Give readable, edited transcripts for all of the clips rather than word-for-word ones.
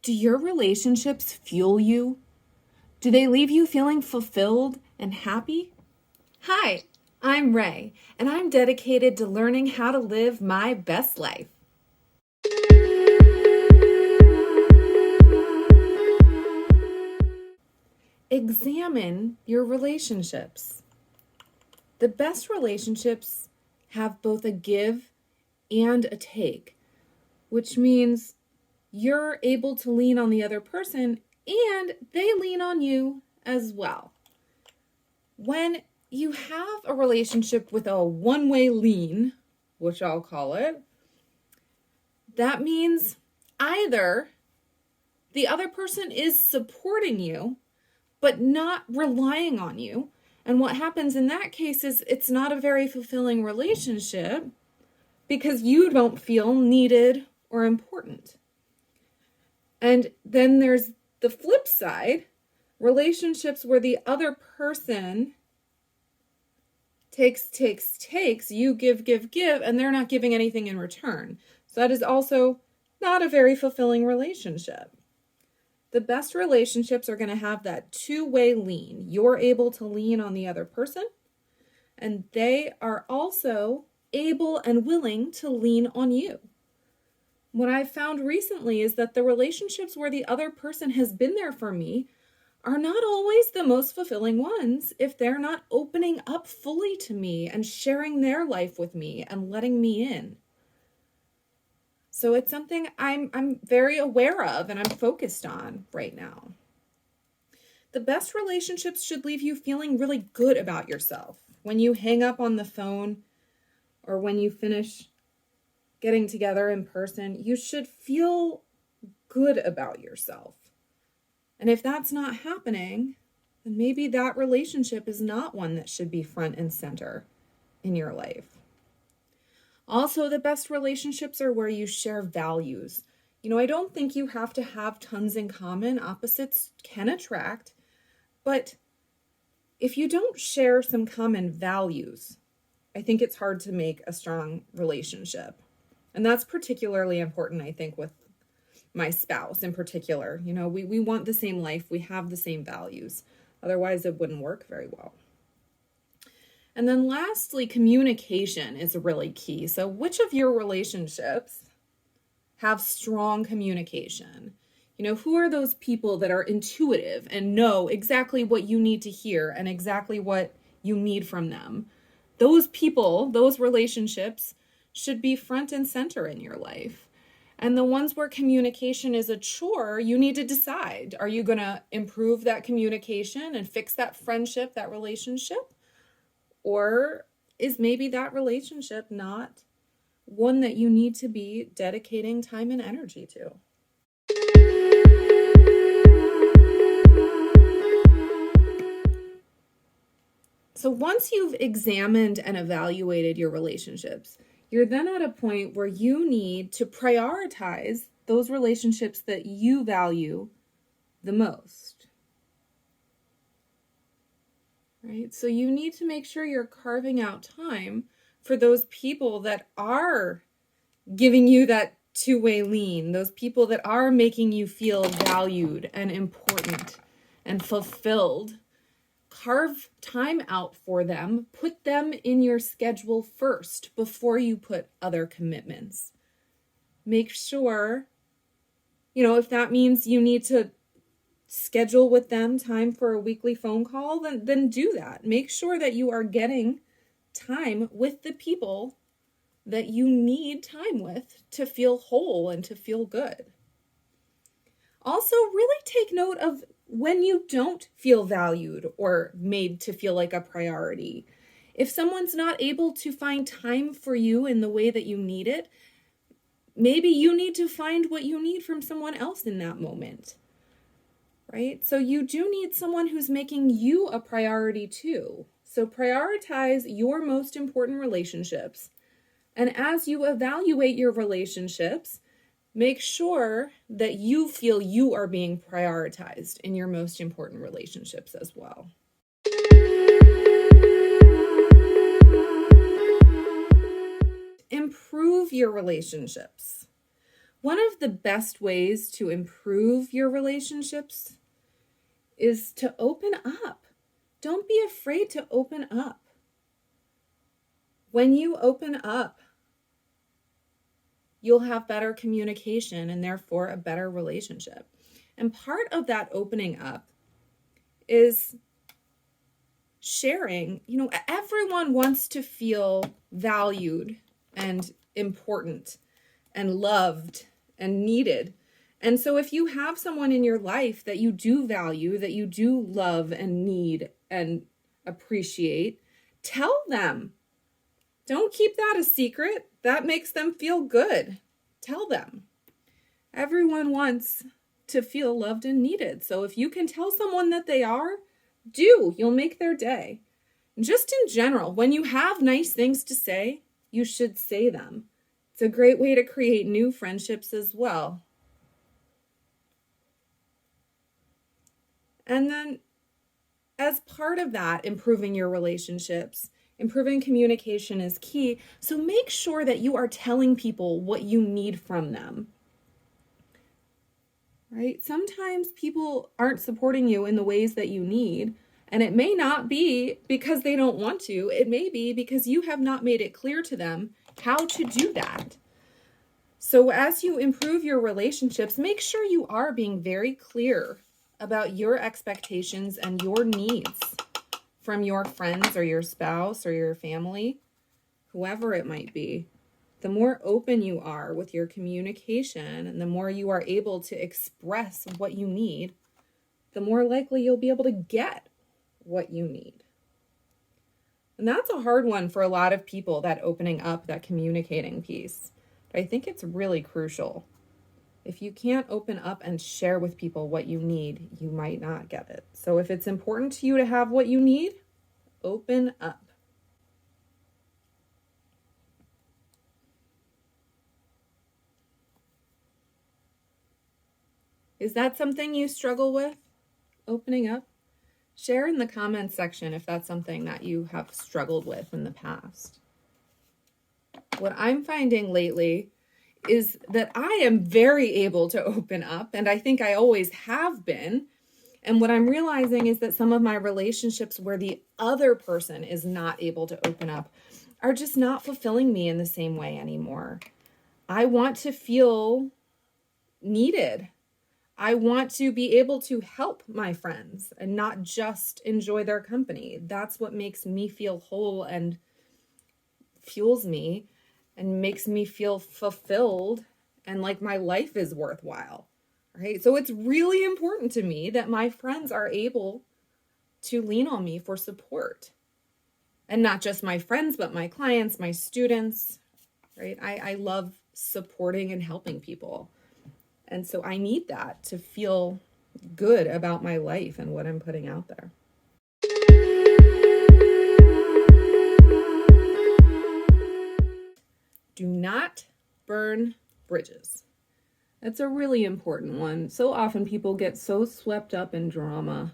Do your relationships fuel you? Do they leave you feeling fulfilled and happy? Hi, I'm Ray, and I'm dedicated to learning how to live my best life. Examine your relationships. The best relationships have both a give and a take, which means you're able to lean on the other person and they lean on you as well. When you have a relationship with a one-way lean, which I'll call it, that means either the other person is supporting you, but not relying on you. And what happens in that case is it's not a very fulfilling relationship because you don't feel needed or important. And then there's the flip side, relationships where the other person takes, you give, and they're not giving anything in return. So that is also not a very fulfilling relationship. The best relationships are going to have that two-way lean. You're able to lean on the other person, and they are also able and willing to lean on you. What I've found recently is that the relationships where the other person has been there for me are not always the most fulfilling ones if they're not opening up fully to me and sharing their life with me and letting me in. So it's something I'm very aware of and I'm focused on right now. The best relationships should leave you feeling really good about yourself. When you hang up on the phone or when you finish getting together in person, you should feel good about yourself. And if that's not happening, then maybe that relationship is not one that should be front and center in your life. Also, the best relationships are where you share values. I don't think you have to have tons in common. Opposites can attract. But if you don't share some common values, I think it's hard to make a strong relationship. And that's particularly important, I think, with my spouse in particular. We want the same life. We have the same values. Otherwise, it wouldn't work very well. And then lastly, communication is really key. So which of your relationships have strong communication? Who are those people that are intuitive and know exactly what you need to hear and exactly what you need from them? Those people, those relationships should be front and center in your life. And the ones where communication is a chore, you need to decide. Are you going to improve that communication and fix that friendship, that relationship? Or is maybe that relationship not one that you need to be dedicating time and energy to? So once you've examined and evaluated your relationships, you're then at a point where you need to prioritize those relationships that you value the most. Right? So you need to make sure you're carving out time for those people that are giving you that two-way lean, those people that are making you feel valued and important and fulfilled. Carve time out for them. Put them in your schedule first before you put other commitments. Make sure, if that means you need to schedule with them time for a weekly phone call, then do that. Make sure that you are getting time with the people that you need time with to feel whole and to feel good. Also, really take note of when you don't feel valued or made to feel like a priority. If someone's not able to find time for you in the way that you need it, maybe you need to find what you need from someone else in that moment, right? So you do need someone who's making you a priority too. So prioritize your most important relationships. And as you evaluate your relationships, make sure that you feel you are being prioritized in your most important relationships as well. Improve your relationships. One of the best ways to improve your relationships is to open up. Don't be afraid to open up. When you open up, you'll have better communication and therefore a better relationship. And part of that opening up is sharing. Everyone wants to feel valued and important and loved and needed. And so if you have someone in your life that you do value, that you do love and need and appreciate, tell them. Don't keep that a secret. That makes them feel good. Tell them. Everyone wants to feel loved and needed. So if you can tell someone that they are, you'll make their day. Just in general, when you have nice things to say, you should say them. It's a great way to create new friendships as well. And then as part of that, improving your relationships, improving communication is key. So make sure that you are telling people what you need from them. Right? Sometimes people aren't supporting you in the ways that you need. And it may not be because they don't want to. It may be because you have not made it clear to them how to do that. So as you improve your relationships, make sure you are being very clear about your expectations and your needs from your friends or your spouse or your family, whoever it might be. The more open you are with your communication and the more you are able to express what you need, the more likely you'll be able to get what you need. And that's a hard one for a lot of people, that opening up, that communicating piece. But I think it's really crucial. If you can't open up and share with people what you need, you might not get it. So if it's important to you to have what you need, open up. Is that something you struggle with? Opening up? Share in the comments section if that's something that you have struggled with in the past. What I'm finding lately is that I am very able to open up, and I think I always have been. And what I'm realizing is that some of my relationships where the other person is not able to open up are just not fulfilling me in the same way anymore. I want to feel needed. I want to be able to help my friends and not just enjoy their company. That's what makes me feel whole and fuels me and makes me feel fulfilled and like my life is worthwhile. Right? So it's really important to me that my friends are able to lean on me for support. And not just my friends, but my clients, my students. Right? I love supporting and helping people. And so I need that to feel good about my life and what I'm putting out there. Do not burn bridges. That's a really important one. So often people get so swept up in drama,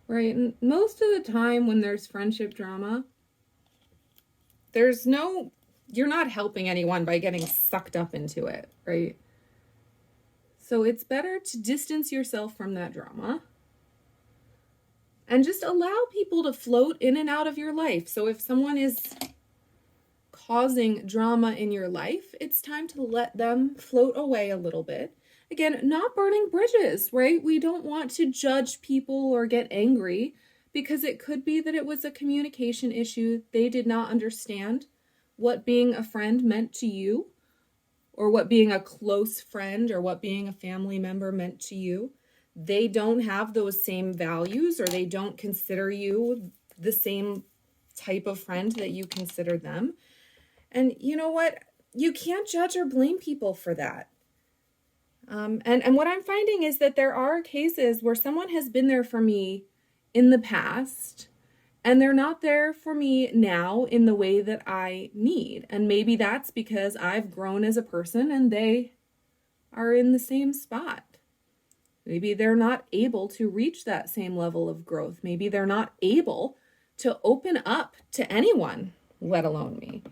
right? And most of the time when there's friendship drama, you're not helping anyone by getting sucked up into it, right? So it's better to distance yourself from that drama and just allow people to float in and out of your life. So if someone is causing drama in your life, it's time to let them float away a little bit. Again, not burning bridges, right? We don't want to judge people or get angry because it could be that it was a communication issue. They did not understand what being a friend meant to you, or what being a close friend or what being a family member meant to you. They don't have those same values, or they don't consider you the same type of friend that you consider them. And you know what? You can't judge or blame people for that. And what I'm finding is that there are cases where someone has been there for me in the past, and they're not there for me now in the way that I need. And maybe that's because I've grown as a person and they are in the same spot. Maybe they're not able to reach that same level of growth. Maybe they're not able to open up to anyone, let alone me.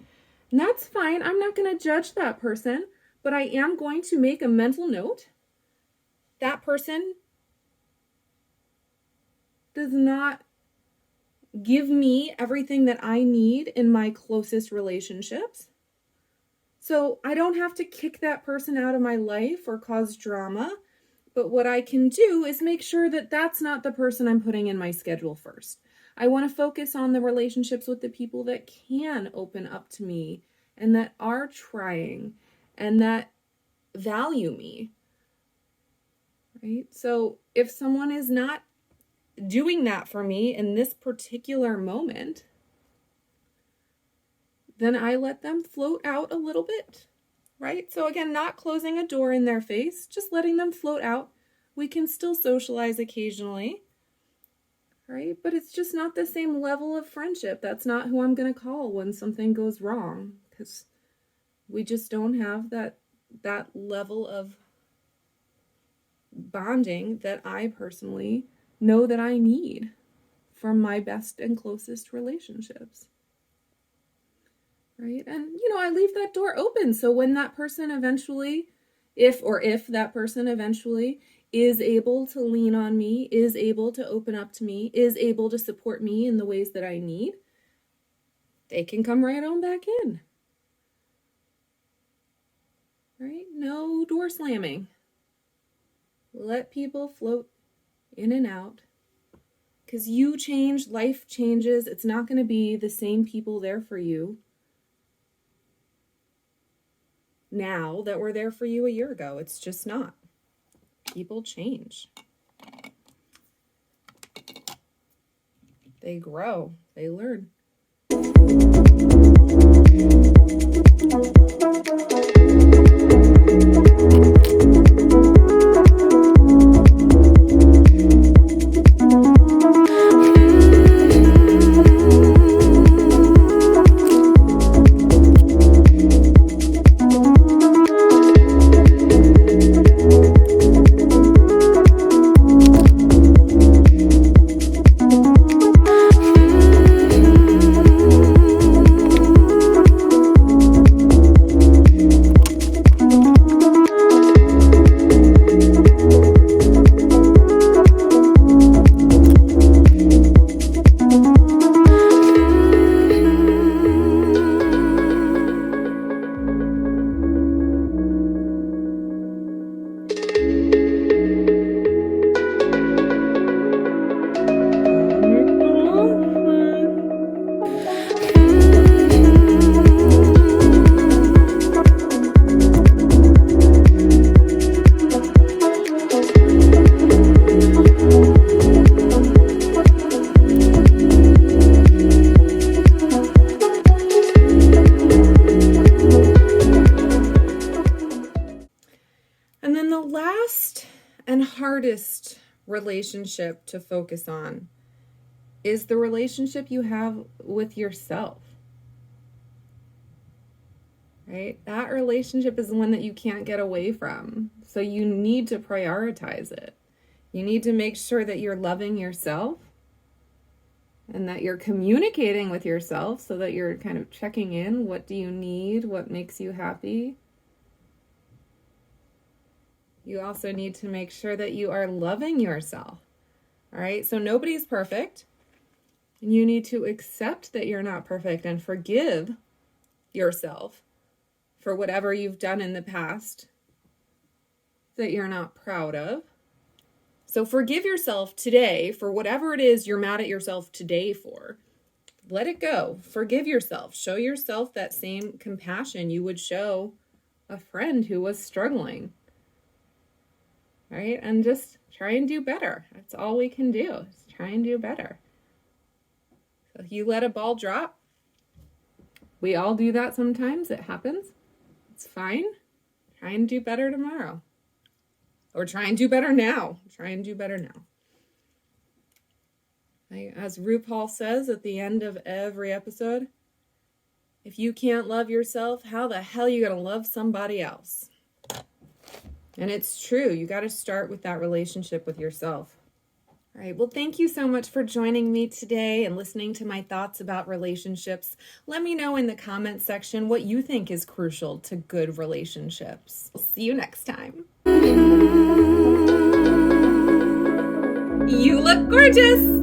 And that's fine. I'm not going to judge that person, but I am going to make a mental note. That person does not give me everything that I need in my closest relationships. So I don't have to kick that person out of my life or cause drama. But what I can do is make sure that that's not the person I'm putting in my schedule first. I want to focus on the relationships with the people that can open up to me and that are trying and that value me. Right? So if someone is not doing that for me in this particular moment, then I let them float out a little bit, right? So again, not closing a door in their face, just letting them float out. We can still socialize occasionally, right? But it's just not the same level of friendship. That's not who I'm going to call when something goes wrong, because we just don't have that level of bonding that I personally know that I need from my best and closest relationships. Right? And, I leave that door open. So when that person eventually, if that person eventually is able to lean on me, is able to open up to me, is able to support me in the ways that I need, they can come right on back in. Right? No door slamming. Let people float in and out. Because you change, life changes. It's not going to be the same people there for you now that were there for you a year ago. It's just not. People change. They grow. They learn. And then the last and hardest relationship to focus on is the relationship you have with yourself. Right? That relationship is the one that you can't get away from. So you need to prioritize it. You need to make sure that you're loving yourself and that you're communicating with yourself so that you're kind of checking in. What do you need? What makes you happy? You also need to make sure that you are loving yourself. All right? So nobody's perfect. And you need to accept that you're not perfect and forgive yourself for whatever you've done in the past that you're not proud of. So forgive yourself today for whatever it is you're mad at yourself today for. Let it go. Forgive yourself. Show yourself that same compassion you would show a friend who was struggling. Right? And just try and do better. That's all we can do, is try and do better. So if you let a ball drop, we all do that sometimes. It happens. It's fine. Try and do better tomorrow. Or try and do better now. Try and do better now. As RuPaul says at the end of every episode, if you can't love yourself, how the hell are you going to love somebody else? And it's true. You got to start with that relationship with yourself. All right. Well, thank you so much for joining me today and listening to my thoughts about relationships. Let me know in the comments section what you think is crucial to good relationships. We'll see you next time. You look gorgeous!